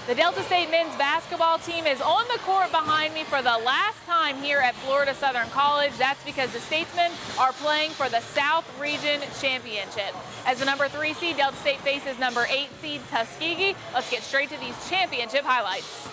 The Delta State men's basketball team is on the court behind me for the last time here at Florida Southern College. That's because the Statesmen are playing for the South Region Championship. As the number 3 seed, Delta State faces number 8 seed Tuskegee. Let's get straight to these championship highlights.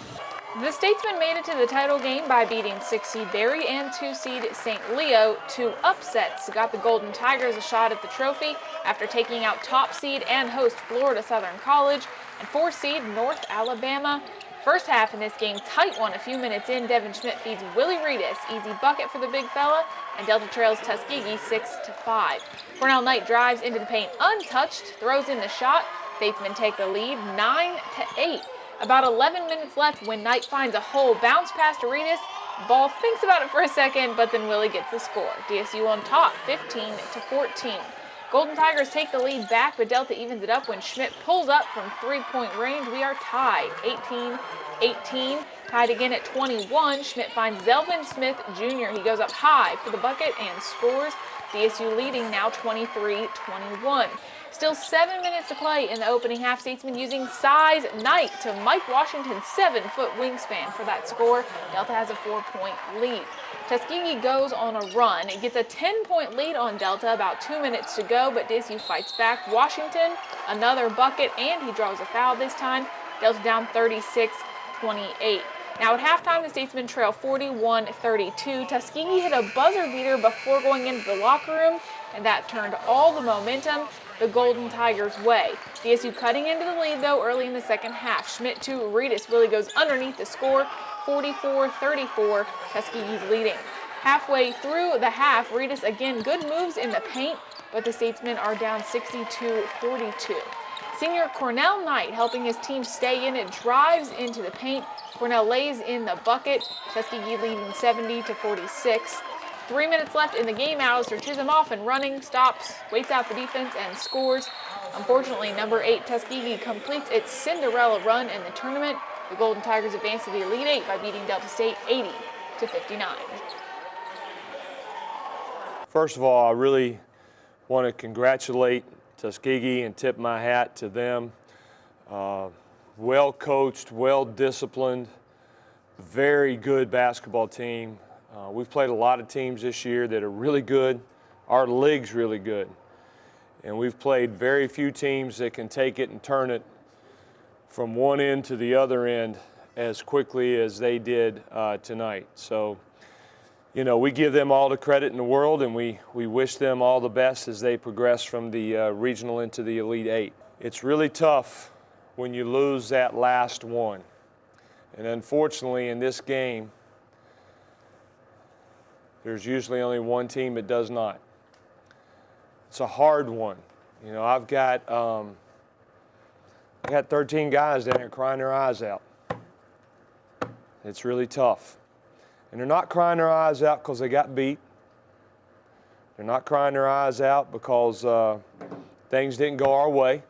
The Statesmen made it to the title game by beating 6 seed Berry and 2 seed St. Leo. 2 upsets got the Golden Tigers a shot at the trophy after taking out top seed and host Florida Southern College and 4 seed North Alabama. First half in this game, tight one. A few minutes in, Devin Schmidt feeds Willie Reedus. Easy bucket for the big fella, and Delta trails Tuskegee 6-5. Cornell Knight drives into the paint untouched, throws in the shot. Statesmen take the lead 9-8. About 11 minutes left when Knight finds a hole, bounce past Reedus. Ball thinks about it for a second, but then Willie gets the score. DSU on top, 15-14. Golden Tigers take the lead back, but Delta evens it up when Schmidt pulls up from 3-point range. We are tied, 18-18. Tied again at 21. Schmidt finds Zelvin Smith Jr. He goes up high for the bucket and scores. DSU leading now 23-21. Still 7 minutes to play in the opening half. Statesmen using size Knight to Mike Washington's 7-foot wingspan for that score. Delta has a 4-point lead. Tuskegee goes on a run. It gets a 10-point lead on Delta, about 2 minutes to go, but DSU fights back. Washington, another bucket, and he draws a foul this time. Delta down 36-28. Now at halftime, the Statesmen trail 41-32. Tuskegee hit a buzzer beater before going into the locker room, and that turned all the momentum the Golden Tigers' way. DSU cutting into the lead, though, early in the second half. Schmidt to Reedus. Willie goes underneath the score, 44-34. Tuskegee's leading. Halfway through the half, Reedus again, good moves in the paint, but the Statesmen are down 62-42. Senior Cornell Knight, helping his team stay in it, drives into the paint. Cornell lays in the bucket. Tuskegee leading 70-46. 3 minutes left in the game. Alistair Chisholm off and running, stops, waits out the defense, and scores. Unfortunately, number 8 Tuskegee completes its Cinderella run in the tournament. The Golden Tigers advance to the Elite 8 by beating Delta State 80-59. First of all, I really want to congratulate Tuskegee and tip my hat to them. Well coached, well disciplined, very good basketball team. We've played a lot of teams this year that are really good. Our league's really good. And we've played very few teams that can take it and turn it from one end to the other end as quickly as they did tonight. So, you know, we give them all the credit in the world, and we wish them all the best as they progress from the regional into the Elite 8. It's really tough when you lose that last one. And unfortunately, in this game, there's usually only one team that does not. It's a hard one. You know, I got 13 guys down here crying their eyes out. It's really tough. And they're not crying their eyes out because they got beat. They're not crying their eyes out because things didn't go our way.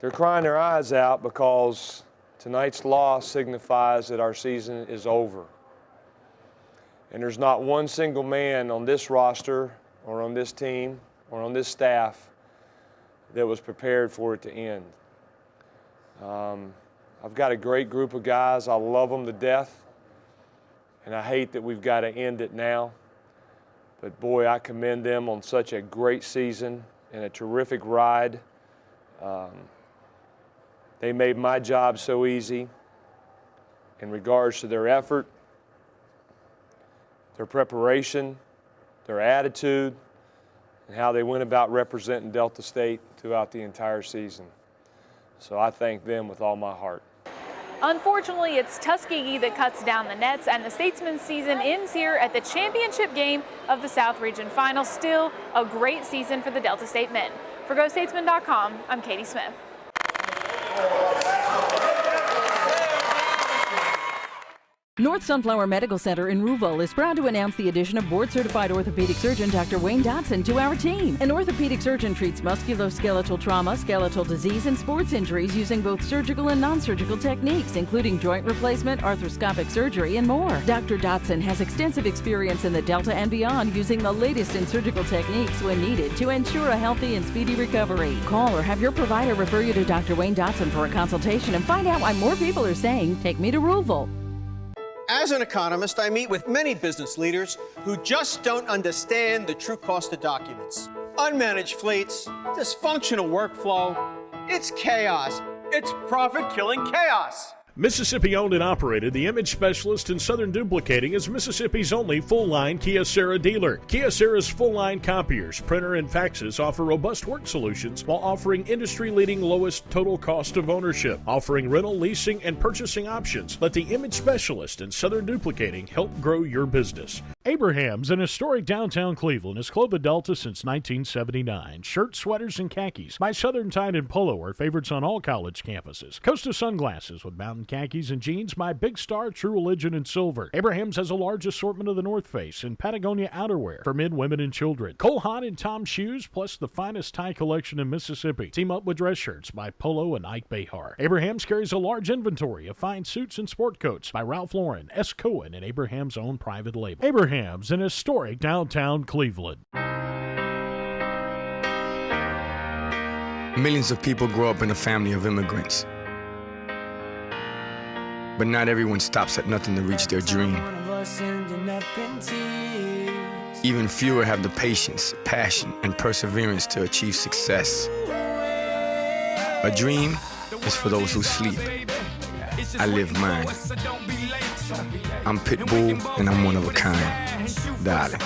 They're crying their eyes out because tonight's loss signifies that our season is over. And there's not one single man on this roster or on this team or on this staff that was prepared for it to end. I've got a great group of guys. I love them to death. And I hate that we've got to end it now. But boy, I commend them on such a great season and a terrific ride. They made my job so easy in regards to their effort, their preparation, their attitude, and how they went about representing Delta State throughout the entire season. So I thank them with all my heart. Unfortunately, it's Tuskegee that cuts down the nets, and the Statesmen's season ends here at the championship game of the South Region Final. Still a great season for the Delta State men. For GoStatesmen.com, I'm Katie Smith. North Sunflower Medical Center in Rouville is proud to announce the addition of board-certified orthopedic surgeon Dr. Wayne Dotson to our team. An orthopedic surgeon treats musculoskeletal trauma, skeletal disease, and sports injuries using both surgical and non-surgical techniques, including joint replacement, arthroscopic surgery, and more. Dr. Dotson has extensive experience in the Delta and beyond, using the latest in surgical techniques when needed to ensure a healthy and speedy recovery. Call or have your provider refer you to Dr. Wayne Dotson for a consultation and find out why more people are saying, "Take me to Rouville." As an economist, I meet with many business leaders who just don't understand the true cost of documents. Unmanaged fleets, dysfunctional workflow, it's chaos. It's profit-killing chaos. Mississippi owned and operated, the Image Specialist in Southern Duplicating is Mississippi's only full-line Kyocera dealer. Kyocera's full-line copiers, printer, and faxes offer robust work solutions while offering industry-leading lowest total cost of ownership. Offering rental, leasing, and purchasing options, let the Image Specialist in Southern Duplicating help grow your business. Abraham's in historic downtown Cleveland has clothed the Delta since 1979. Shirts, sweaters, and khakis by Southern Tide and Polo are favorites on all college campuses. Costa sunglasses with mountain khakis and jeans by Big Star, True Religion, and Silver. Abraham's has a large assortment of the North Face and Patagonia outerwear for men, women, and children. Cole Haan and Tom shoes, plus the finest tie collection in Mississippi. Team up with dress shirts by Polo and Ike Behar. Abraham's carries a large inventory of fine suits and sport coats by Ralph Lauren, S. Cohen, and Abraham's own private label. Abraham's in historic downtown Cleveland. Millions of people grow up in a family of immigrants. But not everyone stops at nothing to reach their dream. Even fewer have the patience, passion, and perseverance to achieve success. A dream is for those who sleep. I live mine. I'm Pitbull, and I'm one of a kind. Darling.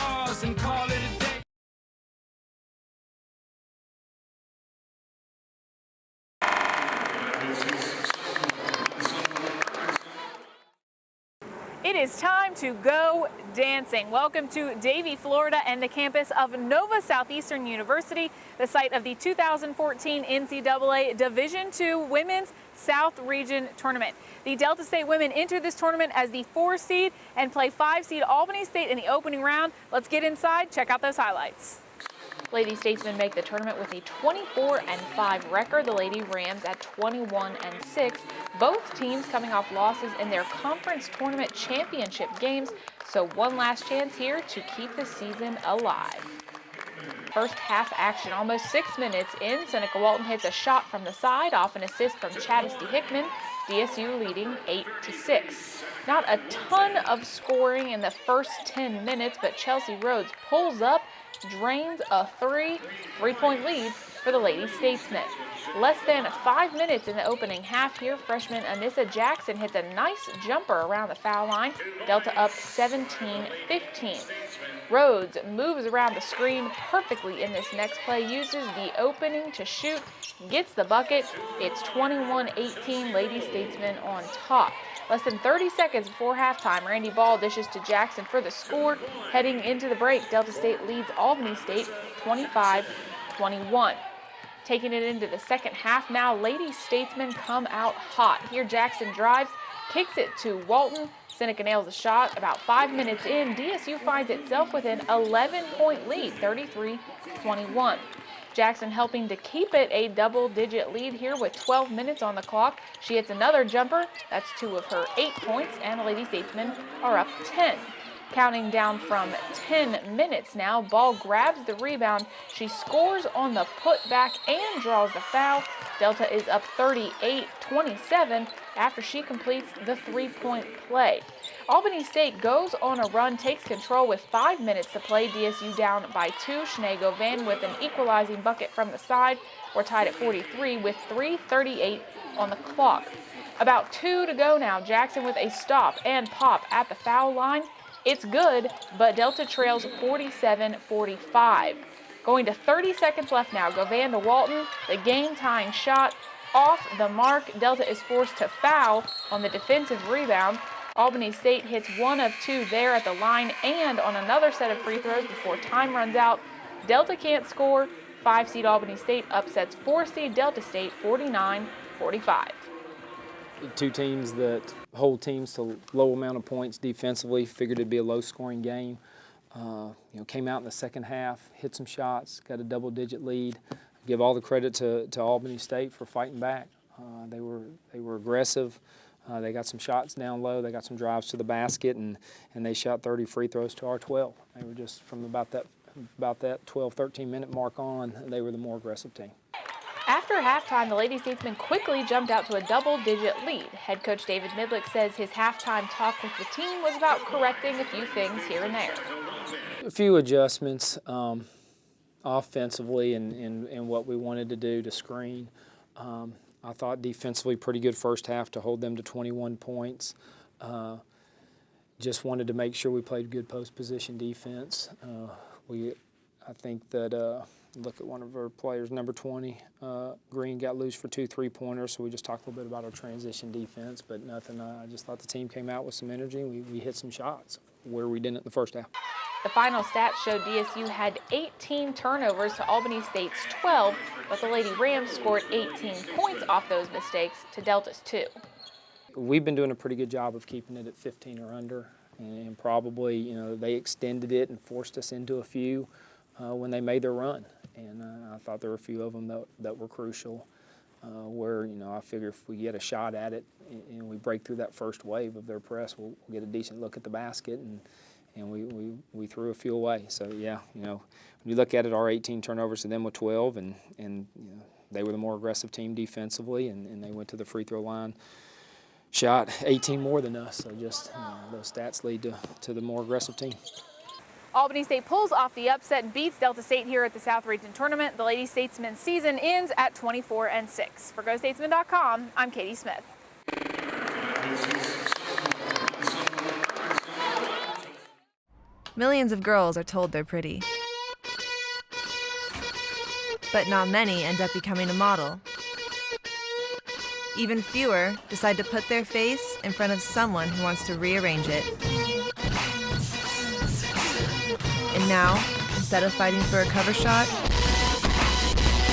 It is time to go dancing. Welcome to Davie, Florida, and the campus of Nova Southeastern University, the site of the 2014 NCAA Division II Women's South Region Tournament. The Delta State women enter this tournament as the 4 seed and play 5 seed Albany State in the opening round. Let's get inside, check out those highlights. Lady Statesmen make the tournament with a 24-5 record. The Lady Rams at 21-6. Both teams coming off losses in their conference tournament championship games. So one last chance here to keep the season alive. First half action, almost 6 minutes in. Seneca Walton hits a shot from the side off an assist from Chattisty Hickman. DSU leading 8-6. Not a ton of scoring in the first 10 minutes, but Chelsea Rhodes pulls up, drains a three-point lead for the Lady Statesmen. Less than 5 minutes in the opening half here, freshman Anissa Jackson hits a nice jumper around the foul line. Delta up 17-15. Rhodes moves around the screen perfectly in this next play, uses the opening to shoot, gets the bucket. It's 21-18, Lady Statesmen on top. Less than 30 seconds before halftime, Randy Ball dishes to Jackson for the score. Heading into the break, Delta State leads Albany State 25-21. Taking it into the second half now, Lady Statesmen come out hot. Here Jackson drives, kicks it to Walton. Seneca nails a shot. About 5 minutes in, DSU finds itself with an 11-point lead, 33-21. Jackson helping to keep it a double-digit lead here with 12 minutes on the clock. She hits another jumper. That's 2 of her 8 points, and the Lady Statesmen are up 10. Counting down from 10 minutes now, Ball grabs the rebound. She scores on the putback and draws the foul. Delta is up 38-27 after she completes the 3-point play. Albany State goes on a run, takes control with 5 minutes to play. DSU down by 2. Shanae Govan with an equalizing bucket from the side. We're tied at 43 with 3:38 on the clock. About 2 to go now. Jackson with a stop and pop at the foul line. It's good, but Delta trails 47-45. Going to 30 seconds left now. Govan to Walton, the game-tying shot off the mark. Delta is forced to foul on the defensive rebound. Albany State hits 1 of 2 there at the line and on another set of free throws before time runs out. Delta can't score. 5-seed Albany State upsets 4-seed Delta State 49-45. two teams that hold teams to low amount of points defensively. Figured it'd be a low-scoring game. Came out in the second half, hit some shots, got a double-digit lead. Give all the credit to Albany State for fighting back. They were aggressive. They got some shots down low. They got some drives to the basket, and they shot 30 free throws to our 12. They were just from about that 12, 13-minute mark on, they were the more aggressive team. After halftime, the Lady Statesmen quickly jumped out to a double-digit lead. Head coach David Midlick says his halftime talk with the team was about correcting a few things here and there. A few adjustments offensively and what we wanted to do to screen. I thought defensively pretty good first half to hold them to 21 points. Just wanted to make sure we played good post position defense. I think that look at one of our players, number 20, Green, got loose for 2 3-pointers, so we just talked a little bit about our transition defense, but nothing. I just thought the team came out with some energy. We hit some shots where we didn't in the first half. The final stats showed DSU had 18 turnovers to Albany State's 12, but the Lady Rams scored 18 points off those mistakes to Delta's 2. We've been doing a pretty good job of keeping it at 15 or under, and probably, they extended it and forced us into a few when they made their run. And I thought there were a few of them that were crucial, where, I figure if we get a shot at it and we break through that first wave of their press, we'll get a decent look at the basket, and we threw a few away. So, yeah, when you look at it, our 18 turnovers to them with 12, and they were the more aggressive team defensively, and they went to the free throw line, shot 18 more than us. So just those stats lead to the more aggressive team. Albany State pulls off the upset and beats Delta State here at the South Region Tournament. The Lady Statesmen season ends at 24-6. For GoStatesmen.com, I'm Katie Smith. Millions of girls are told they're pretty, but not many end up becoming a model. Even fewer decide to put their face in front of someone who wants to rearrange it. And now, instead of fighting for a cover shot,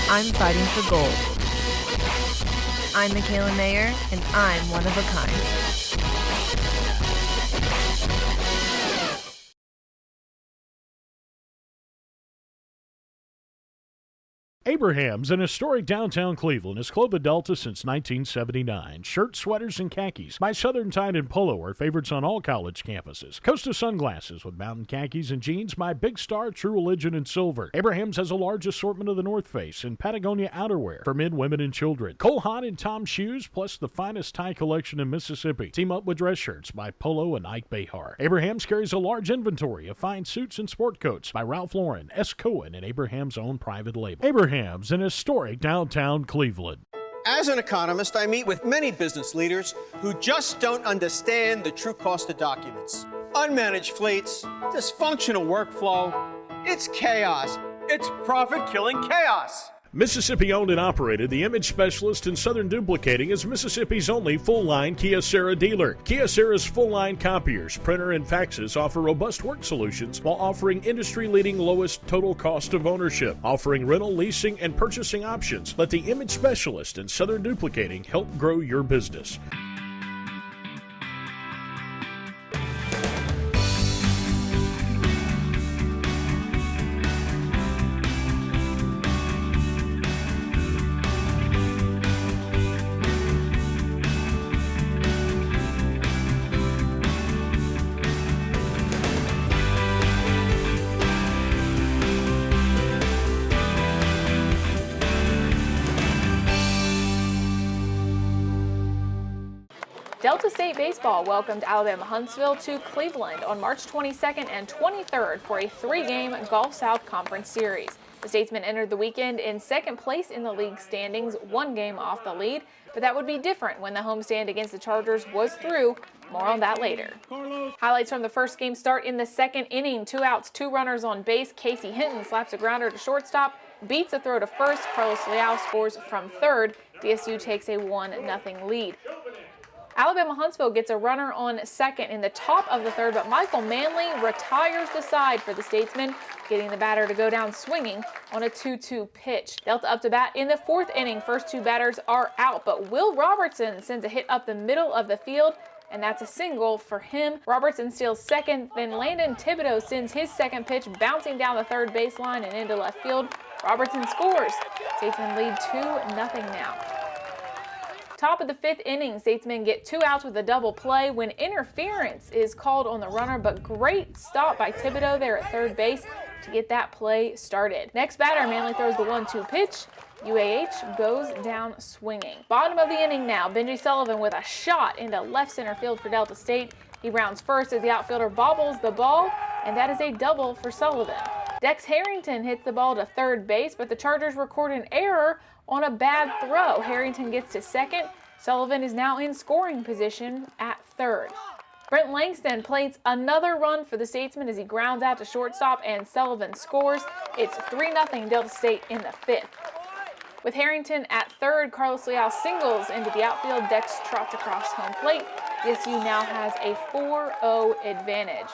I'm fighting for gold. I'm Michaela Mayer, and I'm one of a kind. Abraham's, an historic downtown Cleveland, has clothed the Delta since 1979. Shirts, sweaters, and khakis by Southern Tide and Polo are favorites on all college campuses. Costa sunglasses with mountain khakis and jeans by Big Star, True Religion, and Silver. Abraham's has a large assortment of the North Face and Patagonia outerwear for men, women, and children. Cole Haan and Tom shoes, plus the finest tie collection in Mississippi. Team up with dress shirts by Polo and Ike Behar. Abraham's carries a large inventory of fine suits and sport coats by Ralph Lauren, S. Cohen, and Abraham's own private label. Abraham's in historic downtown Cleveland. As an economist, I meet with many business leaders who just don't understand the true cost of documents. Unmanaged fleets, dysfunctional workflow, it's chaos. It's profit-killing chaos. Mississippi owned and operated, the Image Specialist in Southern Duplicating is Mississippi's only full-line Kyocera dealer. Kyocera's full-line copiers, printer, and faxes offer robust work solutions while offering industry-leading lowest total cost of ownership. Offering rental, leasing, and purchasing options, let the Image Specialist in Southern Duplicating help grow your business. Delta State Baseball welcomed Alabama Huntsville to Cleveland on March 22nd and 23rd for a 3-game Gulf South Conference series. The Statesmen entered the weekend in second place in the league standings, 1 game off the lead, but that would be different when the homestand against the Chargers was through. More on that later. Highlights from the first game start in the second inning. 2 outs, 2 runners on base. Casey Hinton slaps a grounder to shortstop, beats a throw to first. Carlos Leal scores from third. DSU takes a 1-0 lead. Alabama Huntsville gets a runner on second in the top of the third, but Michael Manley retires the side for the Statesmen, getting the batter to go down swinging on a 2-2 pitch. Delta up to bat in the 4th inning. First 2 batters are out, but Will Robertson sends a hit up the middle of the field, and that's a single for him. Robertson steals second, then Landon Thibodeau sends his second pitch bouncing down the third baseline and into left field. Robertson scores. Statesmen lead 2-0 now. Top of the 5th inning, Statesmen get 2 outs with a double play when interference is called on the runner, but great stop by Thibodeau there at third base to get that play started. Next batter, Manley throws the 1-2 pitch. UAH goes down swinging. Bottom of the inning now, Benji Sullivan with a shot into left center field for Delta State. He rounds first as the outfielder bobbles the ball, and that is a double for Sullivan. Dex Harrington hits the ball to third base, but the Chargers record an error on a bad throw. Harrington gets to second. Sullivan is now in scoring position at third. Brent Langston plates another run for the Statesmen as he grounds out to shortstop, and Sullivan scores. It's 3-0 Delta State in the 5th. With Harrington at third, Carlos Leal singles into the outfield. Dex trots across home plate. DSU now has a 4-0 advantage.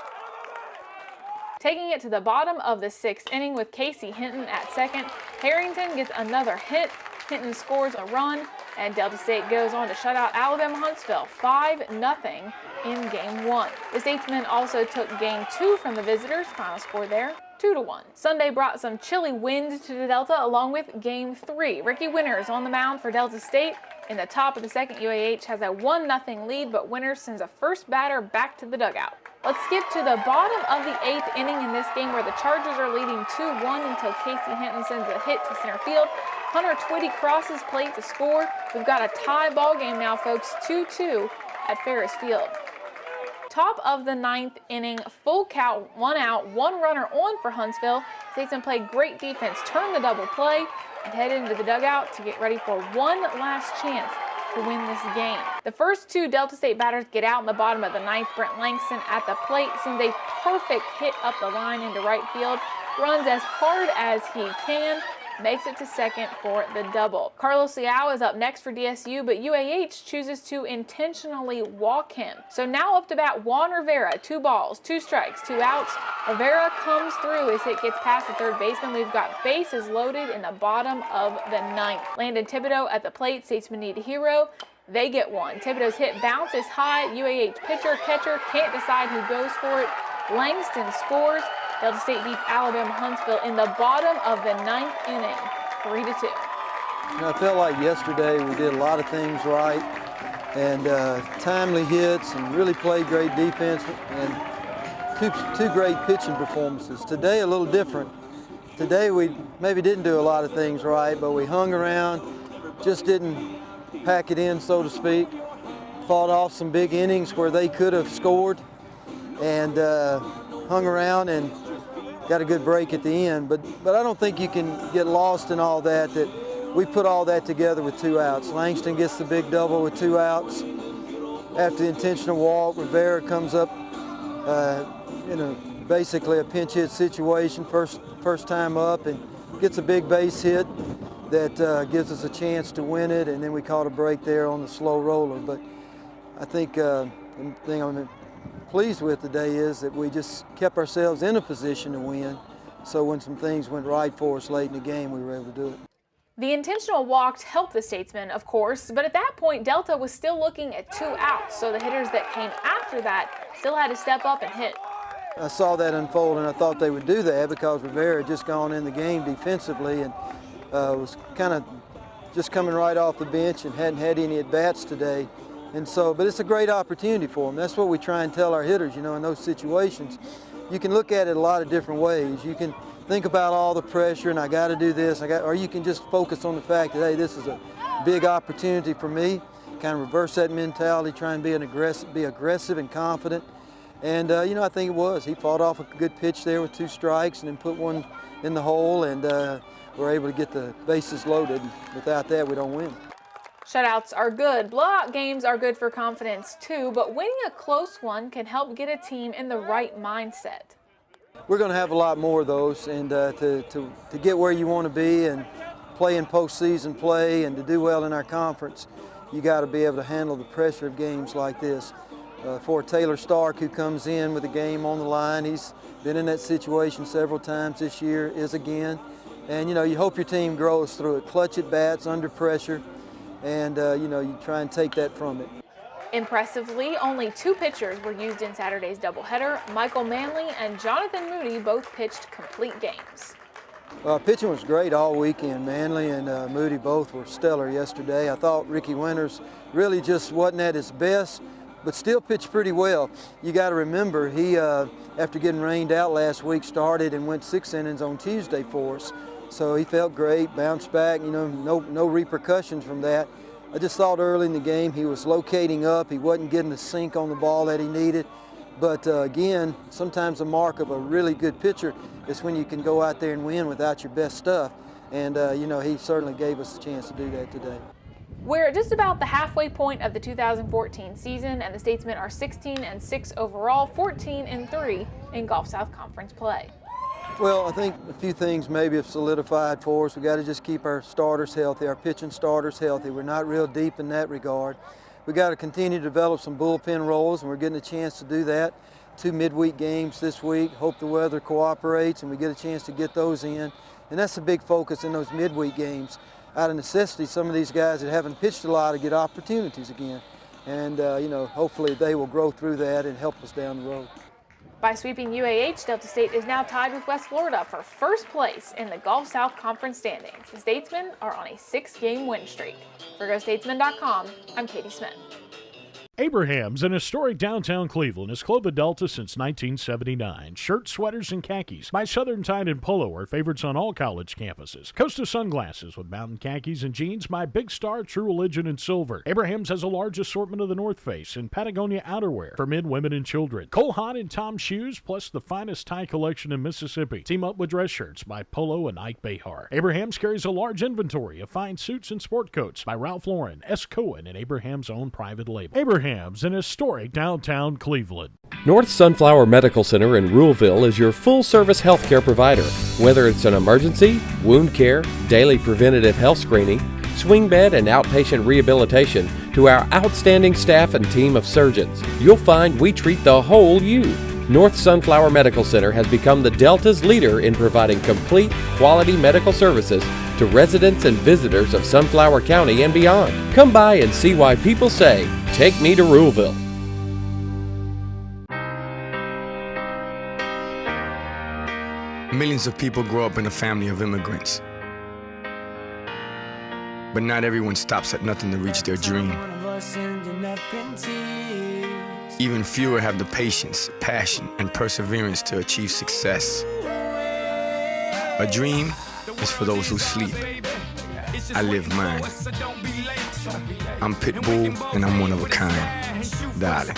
Taking it to the bottom of the 6th inning with Casey Hinton at second, Harrington gets another hit. Hinton scores a run, and Delta State goes on to shut out Alabama Huntsville 5-0 in Game 1. The Statesmen also took Game 2 from the visitors. Final score there, 2-1. Sunday brought some chilly wind to the Delta along with Game 3. Ricky Winters on the mound for Delta State. In the top of the 2nd, UAH has a 1-0 lead, but Winters sends a first batter back to the dugout. Let's skip to the bottom of the 8th inning in this game where the Chargers are leading 2-1 until Casey Hinton sends a hit to center field. Hunter Twitty crosses plate to score. We've got a tie ball game now, folks, 2-2 at Ferris Field. Top of the 9th inning, full count, 1 out, 1 runner on for Huntsville. Statesmen play great defense, turn the double play, and head into the dugout to get ready for one last chance to win this game. The first 2 Delta State batters get out in the bottom of the 9th. Brent Langston at the plate sends a perfect hit up the line into right field, runs as hard as he can, makes it to second for the double. Carlos Leal is up next for DSU, but UAH chooses to intentionally walk him. So now up to bat Juan Rivera, 2 balls, 2 strikes, 2 outs. Rivera comes through as it gets past the third baseman. We've got bases loaded in the bottom of the 9th. Landon Thibodeau at the plate. Statesmen need a hero. They get one. Thibodeau's hit bounces high. UAH pitcher, catcher can't decide who goes for it. Langston scores. Delta State beats Alabama Huntsville in the bottom of the 9th inning, 3-2. I felt like yesterday we did a lot of things right and timely hits and really played great defense and two great pitching performances. Today a little different. Today we maybe didn't do a lot of things right, but we hung around, just didn't pack it in, so to speak. Fought off some big innings where they could have scored and hung around and got a good break at the end. But I don't think you can get lost in all that we put all that together with 2 outs. Langston gets the big double with 2 outs. After the intentional walk, Rivera comes up in basically a pinch hit situation, first time up, and gets a big base hit that gives us a chance to win it, and then we caught a break there on the slow roller. But I think the thing I'm pleased with today is that we just kept ourselves in a position to win, so when some things went right for us late in the game, we were able to do it. The intentional walk helped the Statesmen, of course, but at that point, Delta was still looking at 2 outs, so the hitters that came after that still had to step up and hit. I saw that unfold, and I thought they would do that because Rivera had just gone in the game defensively and was kind of just coming right off the bench and hadn't had any at-bats today. And so, but it's a great opportunity for them. That's what we try and tell our hitters, in those situations. You can look at it a lot of different ways. You can think about all the pressure and I got to do this, or you can just focus on the fact that, hey, this is a big opportunity for me. Kind of reverse that mentality, try and be aggressive and confident. And, I think it was. He fought off a good pitch there with 2 strikes and then put one in the hole, and we're able to get the bases loaded. Without that, we don't win. Shutouts are good. Blowout games are good for confidence too, but winning a close one can help get a team in the right mindset. We're going to have a lot more of those, and to get where you want to be and play in postseason play and to do well in our conference, you got to be able to handle the pressure of games like this. for Taylor Stark, who comes in with a game on the line. He's been in that situation several times this year, is again. And, you hope your team grows through it. Clutch at bats, under pressure, and, you try and take that from it. Impressively, only 2 pitchers were used in Saturday's doubleheader. Michael Manley and Jonathan Moody both pitched complete games. Pitching was great all weekend. Manley and Moody both were stellar yesterday. I thought Ricky Winters really just wasn't at his best, but still pitched pretty well. You got to remember, he, after getting rained out last week, started and went 6 innings on Tuesday for us. So he felt great, bounced back, no repercussions from that. I just thought early in the game he was locating up. He wasn't getting the sink on the ball that he needed. But again, sometimes the mark of a really good pitcher is when you can go out there and win without your best stuff. And, he certainly gave us a chance to do that today. We're at just about the halfway point of the 2014 season, and the Statesmen are 16-6 overall, 14-3 in Gulf South Conference play. Well, I think a few things maybe have solidified for us. We got to just keep our starters healthy, our pitching starters healthy. We're not real deep in that regard. We got to continue to develop some bullpen roles, and we're getting a chance to do that. 2 midweek games this week. Hope the weather cooperates and we get a chance to get those in. And that's a big focus in those midweek games. Out of necessity, some of these guys that haven't pitched a lot to get opportunities again. And, hopefully they will grow through that and help us down the road. By sweeping UAH, Delta State is now tied with West Florida for first place in the Gulf South Conference standings. The Statesmen are on a 6-game win streak. For GoStatesmen.com, I'm Katie Smith. Abraham's, an historic downtown Cleveland, has clothed the Delta since 1979. Shirts, sweaters, and khakis by Southern Tide and Polo are favorites on all college campuses. Costa sunglasses with mountain khakis and jeans by Big Star, True Religion, and Silver. Abraham's has a large assortment of the North Face and Patagonia outerwear for men, women, and children. Cole Haan and Tom shoes, plus the finest tie collection in Mississippi. Team up with dress shirts by Polo and Ike Behar. Abraham's carries a large inventory of fine suits and sport coats by Ralph Lauren, S. Cohen, and Abraham's own private label. Abraham's, an historic downtown Cleveland. North Sunflower Medical Center in Ruleville is your full-service healthcare provider. Whether it's an emergency, wound care, daily preventative health screening, swing bed and outpatient rehabilitation, to our outstanding staff and team of surgeons, you'll find we treat the whole you. North Sunflower Medical Center has become the Delta's leader in providing complete, quality medical services to residents and visitors of Sunflower County and beyond. Come by and see why people say, "Take me to Ruleville." Millions of people grow up in a family of immigrants. But not everyone stops at nothing to reach their dream. Even fewer have the patience, passion, and perseverance to achieve success. A dream is for those who sleep. I live mine. I'm Pitbull, and I'm one of a kind. Darling.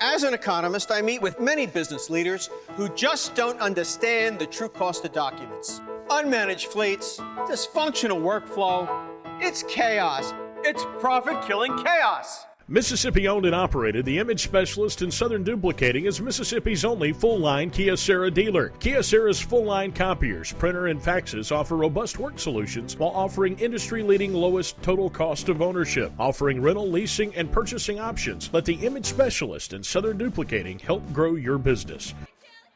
As an economist, I meet with many business leaders who just don't understand the true cost of documents. Unmanaged fleets, dysfunctional workflow, it's chaos. It's profit-killing chaos. Mississippi-owned and operated, the Image Specialist in Southern Duplicating is Mississippi's only full-line Kyocera dealer. Kyocera's full-line copiers, printer, and faxes offer robust work solutions while offering industry-leading lowest total cost of ownership. Offering rental, leasing, and purchasing options, let the Image Specialist in Southern Duplicating help grow your business.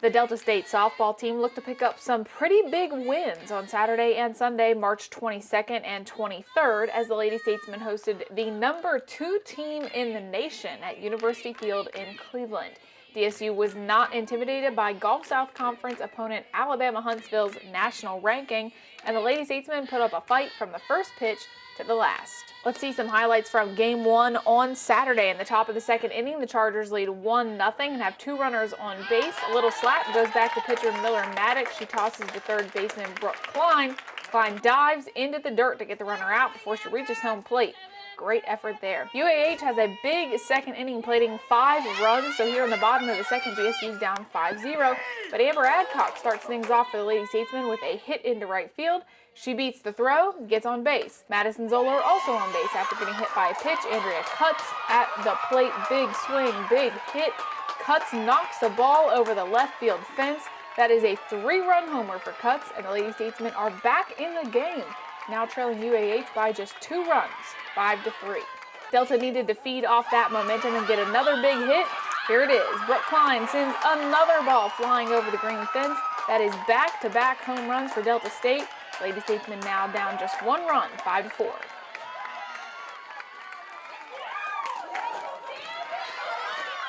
The Delta State softball team looked to pick up some pretty big wins on Saturday and Sunday, March 22nd and 23rd, as the Lady Statesmen hosted the #2 team in the nation at University Field in Cleveland. DSU was not intimidated by Gulf South Conference opponent Alabama Huntsville's national ranking, and the Lady Statesmen put up a fight from the first pitch to the last. Let's see some highlights from Game 1 on Saturday. In the top of the second inning, the Chargers lead 1-0 and have 2 runners on base. A little slap goes back to pitcher Miller Maddox. She tosses to third baseman Brooke Klein. Klein dives into the dirt to get the runner out before she reaches home plate. Great effort there. UAH has a big second inning, plating 5 runs. So here in the bottom of the second, DSU's down 5-0. But Amber Adcock starts things off for the Lady Statesmen with a hit into right field. She beats the throw, gets on base. Madison Zoller also on base after getting hit by a pitch. Andrea Cutts at the plate. Big swing, big hit. Cutts knocks the ball over the left field fence. That is a 3-run homer for Cutts, and the Lady Statesmen are back in the game. now trailing UAH by just 2 runs, 5-3. Delta needed to feed off that momentum and get another big hit. Here it is. Brooke Klein sends another ball flying over the green fence. That is back-to-back home runs for Delta State. Lady Statesmen now down just 1 run, 5-4.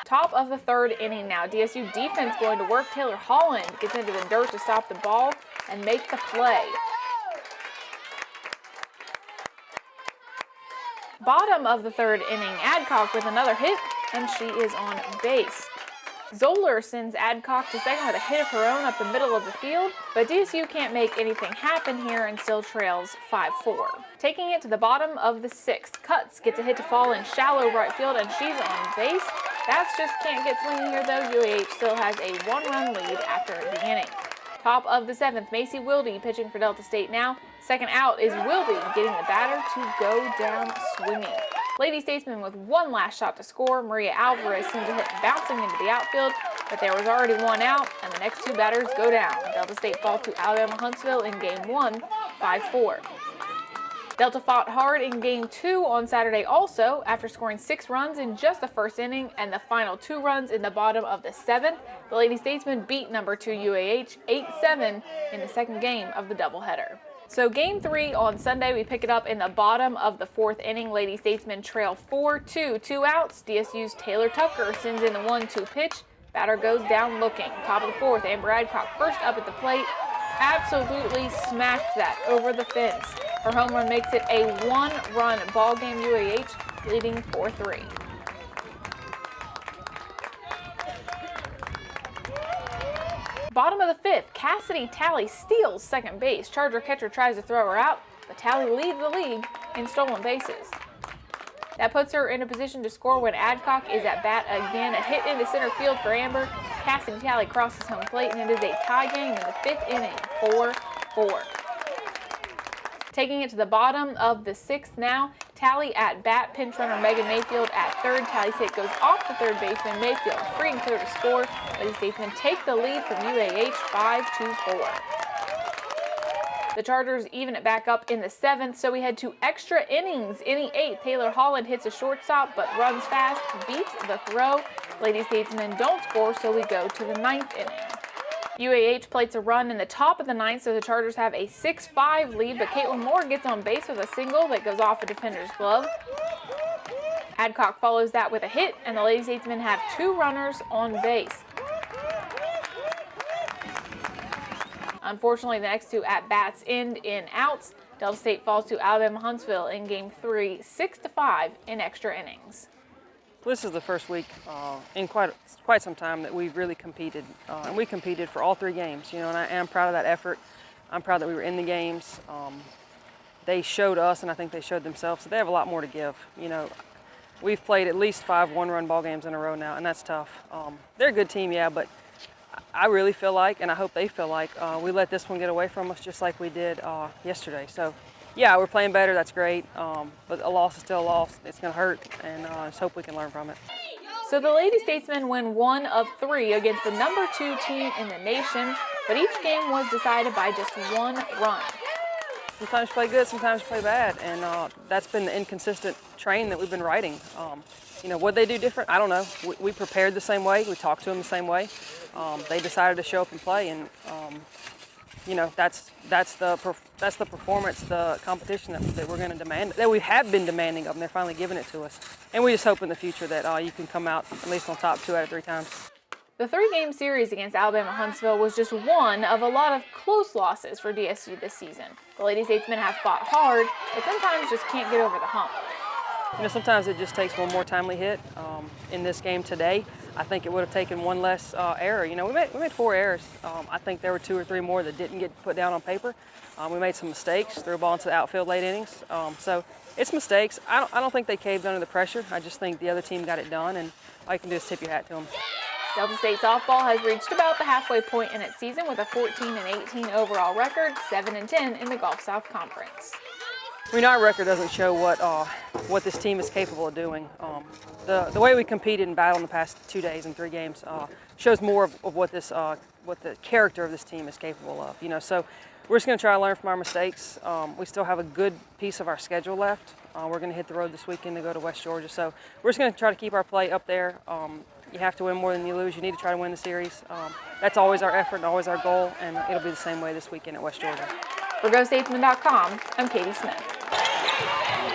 Top of the 3rd inning now. DSU defense going to work. Taylor Holland gets into the dirt to stop the ball and make the play. Bottom of the 3rd inning, Adcock with another hit, and she is on base. Zoller sends Adcock to second with a hit of her own up the middle of the field, but DSU can't make anything happen here and still trails 5-4. Taking it to the bottom of the 6th, Cutts gets a hit to fall in shallow right field, and she's on base. That's just can't get swinging here though. UAH still has a 1-run lead after the inning. Top of the 7th, Macy Wilde pitching for Delta State now. Second out is Wilde getting the batter to go down swinging. Lady Statesmen with one last shot to score. Maria Alvarez sends a hit bouncing into the outfield, but there was already one out, and the next 2 batters go down. Delta State falls to Alabama Huntsville in Game 1, 5-4. Delta fought hard in Game 2 on Saturday also, after scoring 6 runs in just the first inning and the final 2 runs in the bottom of the 7th. The Lady Statesmen beat number 2 UAH 8-7 in the second game of the doubleheader. So Game 3 on Sunday, we pick it up in the bottom of the 4th inning. Lady Statesmen trail 4-2, 2 outs. DSU's Taylor Tucker sends in the 1-2 pitch. Batter goes down looking. Top of the 4th, Amber Adcock first up at the plate. Absolutely smacked that over the fence. Her home run makes it a 1-run ball game. UAH leading 4-3. Bottom of the 5th, Cassidy Talley steals second base. Charger catcher tries to throw her out, but Talley leads the league in stolen bases. That puts her in a position to score when Adcock is at bat again. A hit into center field for Amber. Cassidy Talley crosses home plate, and it is a tie game in the 5th inning, 4-4. Taking it to the bottom of the 6th now, Talley at bat, pinch runner Megan Mayfield at third. Talley's hit goes off the third baseman. Mayfield free and clear to score. Lady Statesmen take the lead from UAH 5-4. The Chargers even it back up in the 7th, so we head to extra innings. Inning 8, Taylor Holland hits a shortstop but runs fast, beats the throw. Lady Statesmen don't score, so we go to the 9th inning. UAH plates a run in the top of the 9th, so the Chargers have a 6-5 lead, but Caitlin Moore gets on base with a single that goes off a defender's glove. Adcock follows that with a hit, and the Lady Statesmen have 2 runners on base. Unfortunately, the next 2 at-bats end in outs. Delta State falls to Alabama Huntsville in Game 3, 6-5 in extra innings. This is the first week in quite some time that we've really competed, and we competed for all 3 games. And I am proud of that effort. I'm proud that we were in the games. They showed us, and I think they showed themselves, so they have a lot more to give. We've played at least 5 one-run ball games in a row now, and that's tough. They're a good team, yeah, but I really feel like, and I hope they feel like, we let this one get away from us just like we did yesterday. So, yeah, we're playing better, that's great, but a loss is still a loss. It's going to hurt, and I just hope we can learn from it. So the Lady Statesmen win 1 of 3 against the number 2 team in the nation, but each game was decided by just 1 run. Sometimes play good, sometimes play bad, and that's been the inconsistent train that we've been riding. What they do different, I don't know. We prepared the same way, we talked to them the same way. They decided to show up and play, and that's the performance, the competition that we're going to demand, that we have been demanding of them. They're finally giving it to us, and we just hope in the future that you can come out at least on top 2 out of 3 times. The 3-game series against Alabama Huntsville was just one of a lot of close losses for DSU this season. The Lady Statesmen have fought hard, but sometimes just can't get over the hump. Sometimes it just takes one more timely hit. In this game today, I think it would have taken 1 less error. We made 4 errors. I think there were 2 or 3 more that didn't get put down on paper. We made some mistakes, threw a ball into the outfield late innings. So it's mistakes. I don't think they caved under the pressure. I just think the other team got it done, and all you can do is tip your hat to them. Delta State softball has reached about the halfway point in its season with a 14-18 overall record, 7-10 in the Gulf South Conference. Our record doesn't show what this team is capable of doing. The way we competed and battled in the past 2 days and 3 games shows more of what the character of this team is capable of. So we're just going to try to learn from our mistakes. We still have a good piece of our schedule left. We're going to hit the road this weekend to go to West Georgia. So we're just going to try to keep our play up there. You have to win more than you lose. You need to try to win the series. That's always our effort and always our goal, and it'll be the same way this weekend at West Georgia. For GoStatesmen.com, I'm Katie Smith.